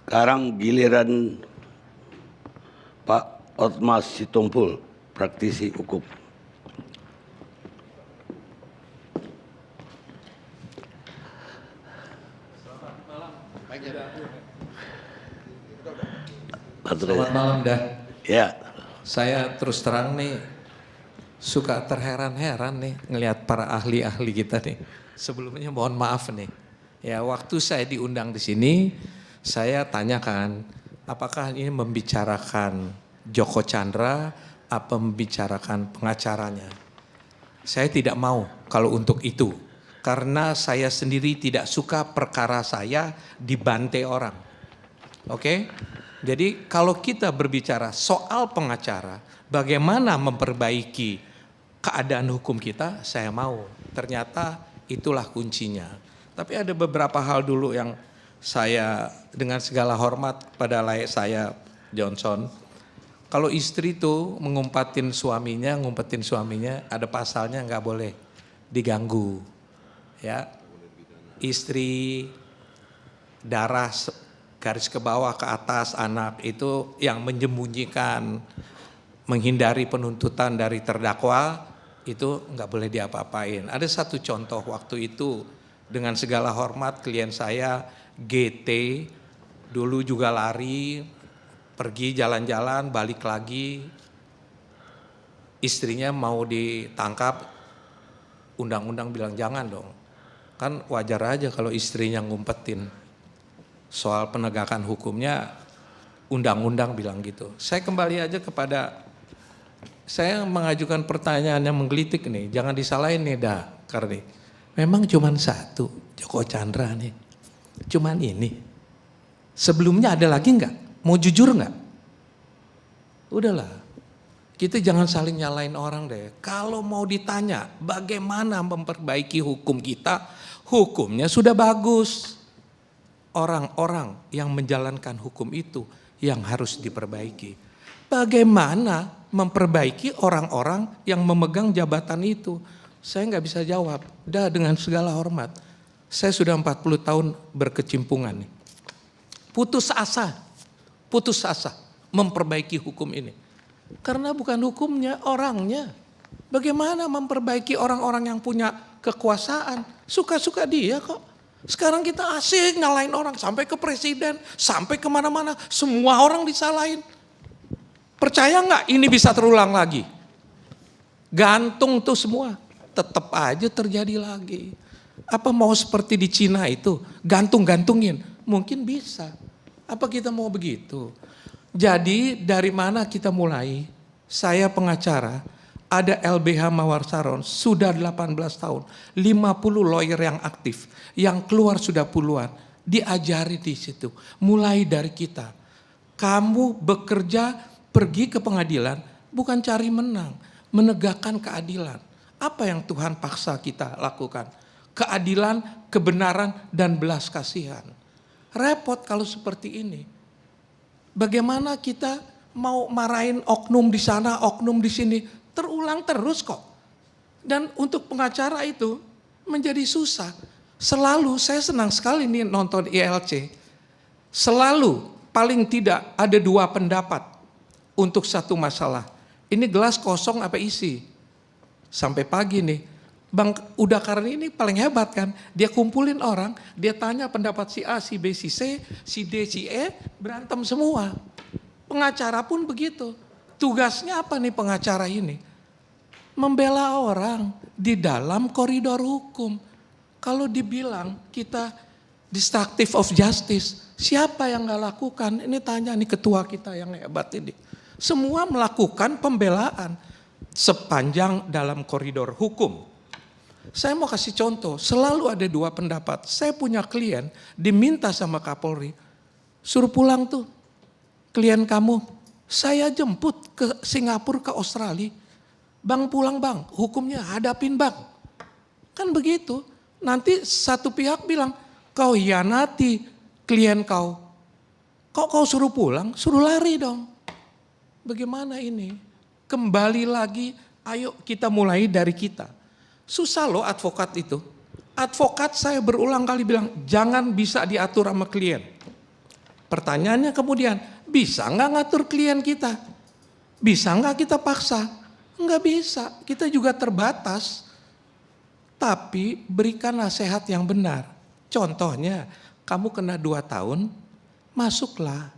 Sekarang giliran Pak Othmas Sitompul, praktisi hukum. Selamat malam dah. Ya. Saya terus terang nih suka terheran-heran nih ngelihat para ahli-ahli kita nih. Sebelumnya mohon maaf nih. Ya, waktu saya diundang di sini, saya tanyakan apakah ini membicarakan Joko Chandra apa membicarakan pengacaranya. Saya tidak mau kalau untuk itu. Karena saya sendiri tidak suka perkara saya dibantai orang. Oke? Jadi kalau kita berbicara soal pengacara, bagaimana memperbaiki keadaan hukum kita, saya mau. Ternyata itulah kuncinya. Tapi ada beberapa hal dulu yang saya dengan segala hormat pada layak saya Johnson. Kalau istri tuh ngumpetin suaminya, ada pasalnya nggak boleh diganggu. Ya, istri darah garis ke bawah ke atas anak itu yang menyembunyikan, menghindari penuntutan dari terdakwa itu nggak boleh diapa-apain. Ada satu contoh waktu itu dengan segala hormat klien saya GT dulu juga lari pergi jalan-jalan balik lagi istrinya mau ditangkap undang-undang bilang jangan dong. Kan wajar aja kalau istrinya ngumpetin. Soal penegakan hukumnya undang-undang bilang gitu. Saya kembali aja kepada, saya mengajukan pertanyaan yang menggelitik nih, jangan disalahin nih dah, Karni. Memang cuman satu, Joko Chandra nih, cuman ini. Sebelumnya ada lagi nggak? Mau jujur nggak? Udahlah, kita jangan saling nyalain orang deh. Kalau mau ditanya bagaimana memperbaiki hukum kita, hukumnya sudah bagus. Orang-orang yang menjalankan hukum itu yang harus diperbaiki. Bagaimana memperbaiki orang-orang yang memegang jabatan itu? Saya nggak bisa jawab. Dah dengan segala hormat. Saya sudah 40 tahun berkecimpungan nih. Putus asa memperbaiki hukum ini. Karena bukan hukumnya, orangnya. Bagaimana memperbaiki orang-orang yang punya kekuasaan? Suka-suka dia kok. Sekarang kita asik nyalain orang sampai ke presiden, sampai kemana-mana, semua orang disalahin. Percaya nggak ini bisa terulang lagi? Gantung tuh semua, tetap aja terjadi lagi. Apa mau seperti di Cina itu, gantung-gantungin? Mungkin bisa. Apa kita mau begitu? Jadi dari mana kita mulai? Saya pengacara, ada LBH Mawar Saron, sudah 18 tahun, 50 lawyer yang aktif, yang keluar sudah puluhan, diajari di situ, mulai dari kita. Kamu bekerja, pergi ke pengadilan, bukan cari menang, menegakkan keadilan. Apa yang Tuhan paksa kita lakukan? Keadilan, kebenaran, dan belas kasihan. Repot kalau seperti ini. Bagaimana kita mau marahin oknum di sana, oknum di sini, terulang terus kok. Dan untuk pengacara itu menjadi susah. Selalu saya senang sekali nih nonton ILC. Selalu paling tidak ada 2 pendapat untuk satu masalah. Ini gelas kosong apa isi? Sampai pagi nih. Bang Udakarni ini paling hebat kan. Dia kumpulin orang, dia tanya pendapat si A, si B, si C, si D, si E, berantem semua. Pengacara pun begitu. Tugasnya apa nih pengacara ini? Membela orang di dalam koridor hukum. Kalau dibilang kita destructive of justice, siapa yang gak lakukan? Ini tanya nih ketua kita yang hebat ini. Semua melakukan pembelaan sepanjang dalam koridor hukum. Saya mau kasih contoh, selalu ada 2 pendapat. Saya punya klien diminta sama Kapolri, suruh pulang tuh klien kamu. Saya jemput ke Singapura, ke Australia. Bang pulang bang, hukumnya hadapin bang. Kan begitu. Nanti satu pihak bilang, kau hianati klien kau. Kok kau suruh pulang? Suruh lari dong. Bagaimana ini? Kembali lagi, ayo kita mulai dari kita. Susah loh advokat itu. Advokat saya berulang kali bilang, jangan bisa diatur sama klien. Pertanyaannya kemudian, bisa nggak ngatur klien kita? Bisa nggak kita paksa? Nggak bisa, kita juga terbatas. Tapi berikan nasihat yang benar. Contohnya, kamu kena 2 tahun, masuklah.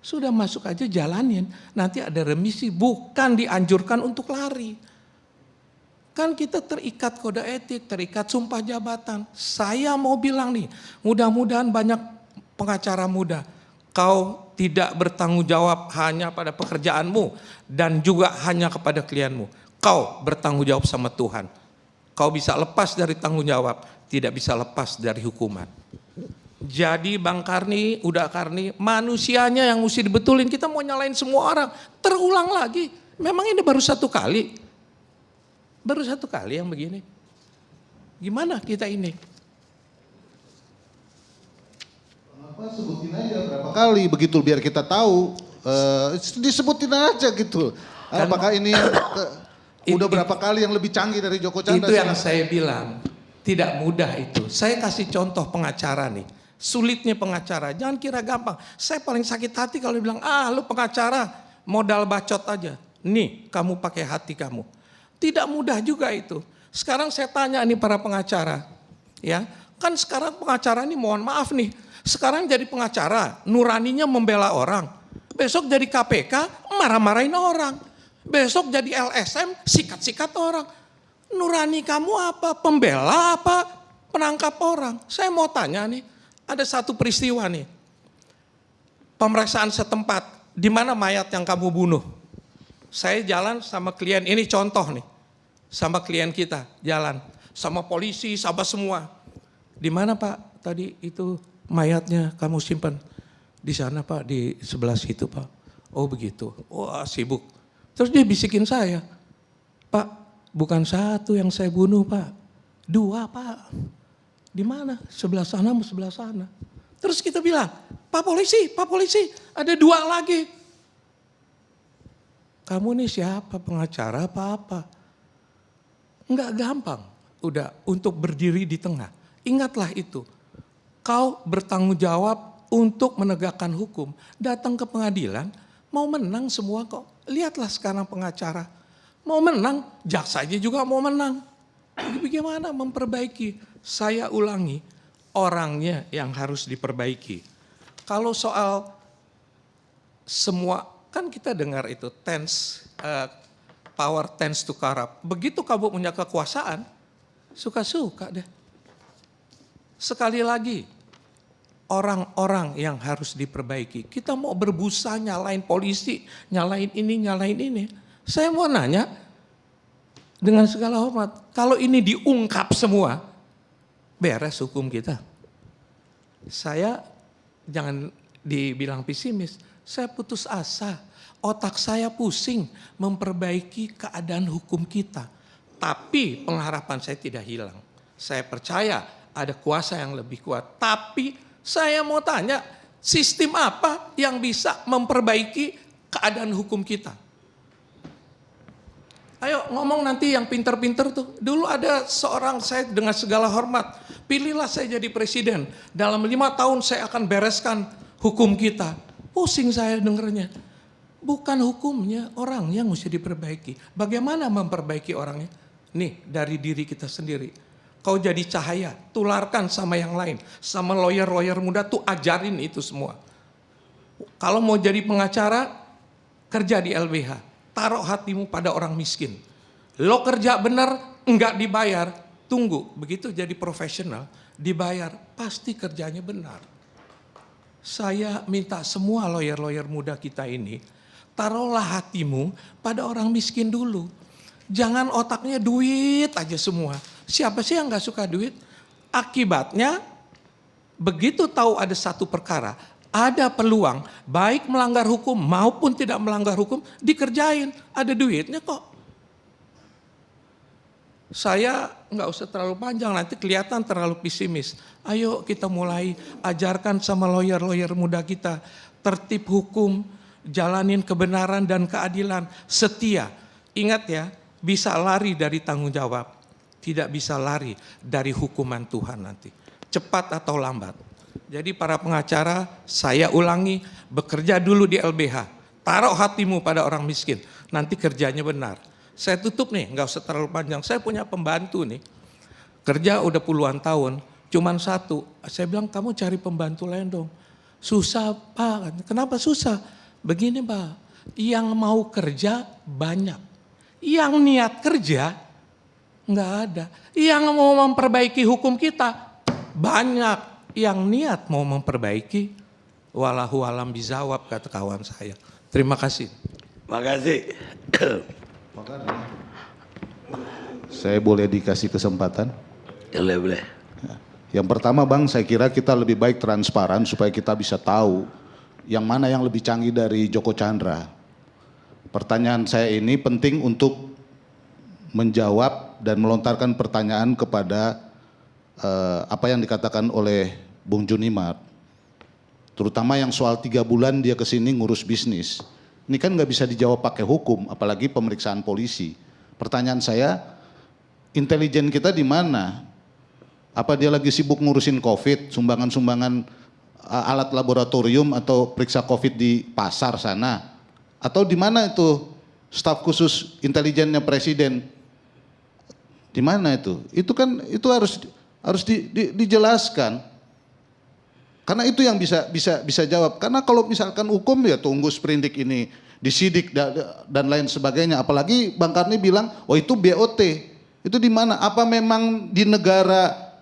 Sudah masuk aja jalanin, nanti ada remisi, bukan dianjurkan untuk lari. Kan kita terikat kode etik, terikat sumpah jabatan. Saya mau bilang nih, mudah-mudahan banyak pengacara muda, kau tidak bertanggung jawab hanya pada pekerjaanmu dan juga hanya kepada klienmu. Kau bertanggung jawab sama Tuhan. Kau bisa lepas dari tanggung jawab, tidak bisa lepas dari hukuman. Jadi Bang Karni, Uda Karni, manusianya yang mesti dibetulin. Kita mau nyalain semua orang, terulang lagi. Memang ini baru 1 kali. Baru 1 kali yang begini. Gimana kita ini? Kenapa sebutin aja berapa kali begitu biar kita tahu. Disebutin aja gitu. Apakah ini udah berapa kali yang lebih canggih dari Joko Chandra? Itu yang saya bilang, tidak mudah itu. Saya kasih contoh pengacara nih. Sulitnya pengacara, jangan kira gampang. Saya paling sakit hati kalau dibilang, lu pengacara modal bacot aja. Nih, kamu pakai hati kamu. Tidak mudah juga itu. Sekarang saya tanya nih para pengacara. Ya, kan sekarang pengacara ini mohon maaf nih. Sekarang jadi pengacara, nuraninya membela orang. Besok jadi KPK, marah-marahin orang. Besok jadi LSM, sikat-sikat orang. Nurani kamu apa? Pembela apa? Penangkap orang? Saya mau tanya nih, ada satu peristiwa nih. Pemeriksaan setempat, di mana mayat yang kamu bunuh? Saya jalan sama klien, ini contoh nih. Sama klien kita, jalan. Sama polisi, sama semua. Di mana Pak tadi itu mayatnya kamu simpan? Di sana Pak, di sebelah situ Pak. Oh begitu, wah sibuk. Terus dia bisikin saya, Pak bukan 1 yang saya bunuh Pak, 2 Pak. Di mana? Sebelah sana, sebelah sana. Terus kita bilang, Pak polisi, ada 2 lagi. Kamu nih siapa, pengacara apa? Enggak gampang, udah untuk berdiri di tengah. Ingatlah itu, kau bertanggung jawab untuk menegakkan hukum. Datang ke pengadilan, mau menang semua kok. Lihatlah sekarang pengacara, mau menang, jaksanya juga mau menang. Bagaimana memperbaiki? Saya ulangi, orangnya yang harus diperbaiki. Kalau soal semua, kan kita dengar itu power tends to corrupt. Begitu kamu punya kekuasaan, suka-suka deh. Sekali lagi, orang-orang yang harus diperbaiki. Kita mau berbusa nyalain polisi, nyalain ini. Saya mau nanya, dengan segala hormat, kalau ini diungkap semua, beres hukum kita. Saya jangan dibilang pesimis, saya putus asa. Otak saya pusing memperbaiki keadaan hukum kita. Tapi pengharapan saya tidak hilang. Saya percaya ada kuasa yang lebih kuat. Tapi saya mau tanya, sistem apa yang bisa memperbaiki keadaan hukum kita? Ayo ngomong nanti yang pinter-pinter tuh. Dulu ada seorang, saya dengan segala hormat, pilihlah saya jadi presiden. Dalam 5 tahun saya akan bereskan hukum kita. Pusing saya dengernya. Bukan hukumnya, orangnya mesti diperbaiki. Bagaimana memperbaiki orangnya? Nih, dari diri kita sendiri. Kau jadi cahaya, tularkan sama yang lain. Sama lawyer-lawyer muda tuh ajarin itu semua. Kalau mau jadi pengacara, kerja di LBH. Taruh hatimu pada orang miskin. Lo kerja benar, enggak dibayar. Tunggu, begitu jadi profesional, dibayar, pasti kerjanya benar. Saya minta semua lawyer-lawyer muda kita ini, taruhlah hatimu pada orang miskin dulu. Jangan otaknya duit aja semua. Siapa sih yang gak suka duit? Akibatnya, begitu tahu ada satu perkara, ada peluang, baik melanggar hukum maupun tidak melanggar hukum, dikerjain. Ada duitnya kok. Saya nggak usah terlalu panjang, nanti kelihatan terlalu pesimis. Ayo kita mulai ajarkan sama lawyer-lawyer muda kita, tertib hukum, jalanin kebenaran dan keadilan, setia. Ingat ya, bisa lari dari tanggung jawab, tidak bisa lari dari hukuman Tuhan nanti. Cepat atau lambat. Jadi para pengacara, saya ulangi, bekerja dulu di LBH. Taruh hatimu pada orang miskin, nanti kerjanya benar. Saya tutup nih, nggak usah terlalu panjang. Saya punya pembantu nih, kerja udah puluhan tahun, cuman satu. Saya bilang, kamu cari pembantu lain dong. Susah Pak, kenapa susah? Begini Pak, yang mau kerja banyak. Yang niat kerja, nggak ada. Yang mau memperbaiki hukum kita, banyak. Yang niat mau memperbaiki, walahu alam bijawab kata kawan saya. Terima kasih. Makasih. Saya boleh dikasih kesempatan? Boleh. Yang pertama Bang, saya kira kita lebih baik transparan supaya kita bisa tahu yang mana yang lebih canggih dari Joko Chandra. Pertanyaan saya ini penting untuk menjawab dan melontarkan pertanyaan kepada apa yang dikatakan oleh Bung Junimart. Terutama yang soal 3 bulan dia kesini ngurus bisnis. Ini kan nggak bisa dijawab pakai hukum, apalagi pemeriksaan polisi. Pertanyaan saya, intelijen kita di mana? Apa dia lagi sibuk ngurusin COVID, sumbangan-sumbangan alat laboratorium atau periksa COVID di pasar sana? Atau di mana itu staf khusus intelijennya presiden? Di mana itu? Itu kan itu harus dijelaskan. Karena itu yang bisa jawab. Karena kalau misalkan hukum ya tunggu sprindik ini disidik dan lain sebagainya. Apalagi Bang Karni bilang, oh itu BOT. Itu di mana? Apa memang di negara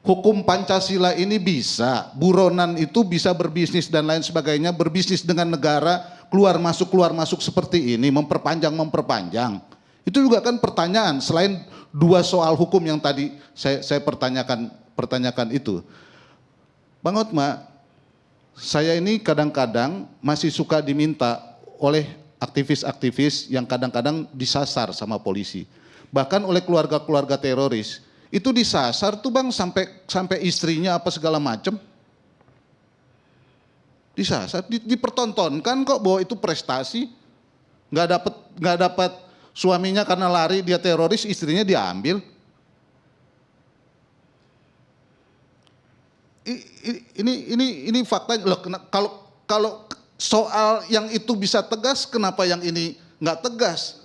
hukum Pancasila ini bisa buronan itu bisa berbisnis dan lain sebagainya, berbisnis dengan negara, keluar masuk seperti ini, memperpanjang. Itu juga kan pertanyaan selain 2 soal hukum yang tadi saya pertanyakan itu. Bang Hotma, saya ini kadang-kadang masih suka diminta oleh aktivis-aktivis yang kadang-kadang disasar sama polisi. Bahkan oleh keluarga-keluarga teroris. Itu disasar tuh Bang sampai istrinya apa segala macam. Disasar, dipertontonkan kok bahwa itu prestasi. Nggak dapat suaminya karena lari dia teroris, istrinya diambil. Ini fakta loh. Kalau soal yang itu bisa tegas, kenapa yang ini nggak tegas?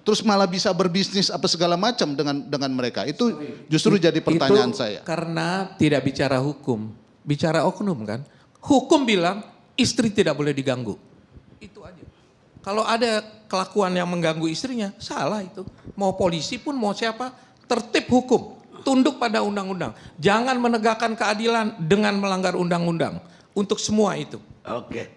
Terus malah bisa berbisnis apa segala macam dengan mereka. Itu justru jadi pertanyaan saya. Karena tidak bicara hukum, bicara oknum kan. Hukum bilang istri tidak boleh diganggu. Itu aja. Kalau ada kelakuan yang mengganggu istrinya, salah itu. Mau polisi pun mau siapa, tertib hukum. Tunduk pada undang-undang. Jangan menegakkan keadilan dengan melanggar undang-undang. Untuk semua itu. Oke.